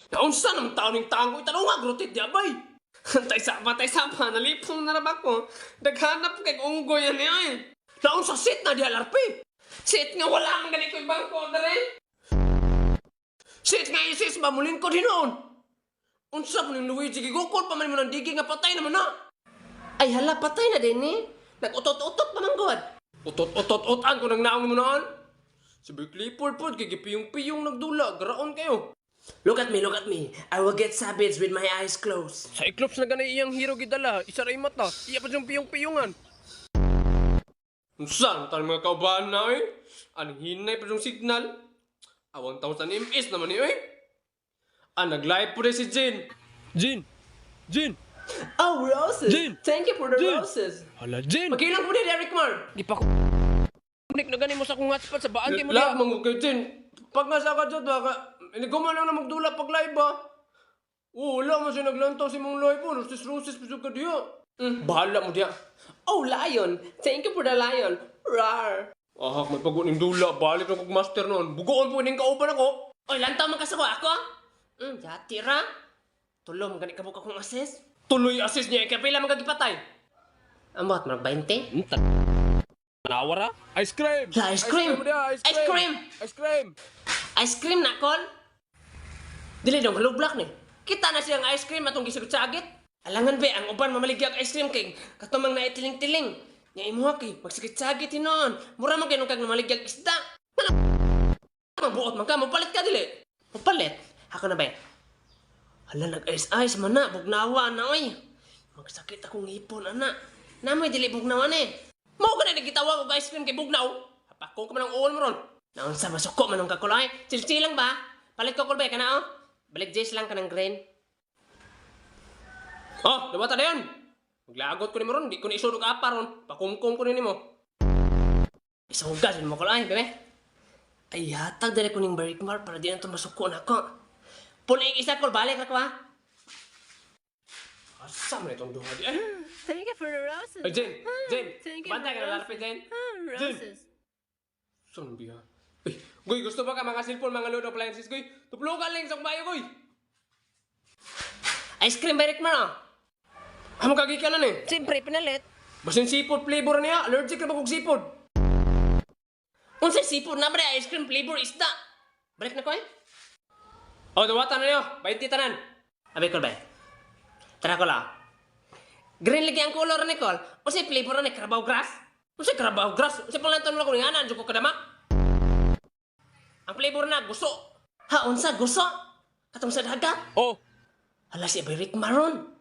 Naunsa naman taon ng tango, itanong nga, grutit di abay. Tay sa pa, nalipong narabak ko. Naghanap kay unggoy yan yan. Naunsa sit na di alarpi. Sit nga wala ang ganito yung bangko na rin. Sit nga isis, mamulin ko din noon. Unsa mo ng Luigi, gigukol pa man mo ng digi nga patay naman na. Ay hala, patay na din eh. Nag-utot-utot pa man god. Utot-utot-utan ko nang naong mo noon. Sabi Clifford po, gigipiyong-piyong nagdula, garaon kayo. Look at me. I will get savage with my eyes closed. Sa Eclipse na ganay iyang hero gidala, isa ray mata, iya pa siyang piyong-piyongan. Saan? Tanong mga kaubahan na eh. Anong hinay pa siyang signal? Awang taon sa MS naman eh. Nag-live po rin si Jin. Jin! Oh, roses! Jin! Thank you for the Jin! roses. Hala, Jin! Magkilang po din, Eric Mar. Di pa ko... Kunik na ganin mo sa akong hotspot sa baan kayo mo Lahat mong kay Jin. Pag nga sa ka dyan, inagaman lang na magdula pag live ba? Oo, wala mo siya naglantaw si mong live po. Roses, pisog ka diya. Bahala mo diya. Oh, lion. Thank you for the lion. Rar. May pag-uning dula. Balik na kong master noon. Bugoon po yung kauban ako. Oy, lantaw man ka sa ko ako? Tira. Tulo, magani ka buka kong assist. Tuloy assist niya. Kapila magagipatay. Amot, marag 20? Nawara? Ice cream! La, ice cream! Ice cream! Ice cream na, Col? Dili dong, halublak ni. Kita na siyang ice cream atong gisagit-sagit. Alangan be, ang uban mamaligyag ice cream kay katumang na itiling-tiling. Nya imuha kay, magsagit-sagit hinoon. Mura man kayo nung kag namaligyag isda. Mabuot man ka, mapalit ka dili. Mapalit? Haka na ba? Hala, nag-ice-ice man na, bugnawa na, oy. Magsakit akong hipon, anak. Namoy dili bugnawa na eh. Mao ka na nagkitawa ko ice cream kay bugnaw. Hapako ka man ang uwan mo ron. Naunsa masuko man ang kakulay. Silsilang ba? Palit ko kulbay ka na, oh. Balik Jace lang ka ng grain. Oh, dawata na yun. Maglagot ko ni mo ron. Di ko na isulog apa ron. Pakumkum ko ni mo. Isugas mo kulay, bebe. Ay, hatag dali ko ning barikmar para di na ito masuko na ko. Punay isa ko, balik na ko ha. Asa mo na itong duha di. Thank you for the roses. Ay, Jen! Thank you Bantay for ka na the lalapit, Jen. roses. Saan biya? Uy, Goy, gusto ba ka mga cellphone, mga load appliances, Goy? Tuplugan lang sa bayo, Goy! Ice cream, Beric mo na. Hamang kagi ka na eh. Siyempre, pinalit. Basin seafood flavor niya. Allergic na ba kong seafood? Unsay seafood na ba ice cream flavor isda? Balik na ko eh. Dawatan na niyo. 20 tanan. Abay ko ba? Tara ko lang. Green lagi ang color ni Col. Unsay flavor ni Carabao grass? Unsay Carabao grass? Unsay palanton mo ko ni ana, ko kadama. Ang flavor na gusto. Ha, unsa gusto? Katong sa dagat? Oh! Hala si Beric Maron.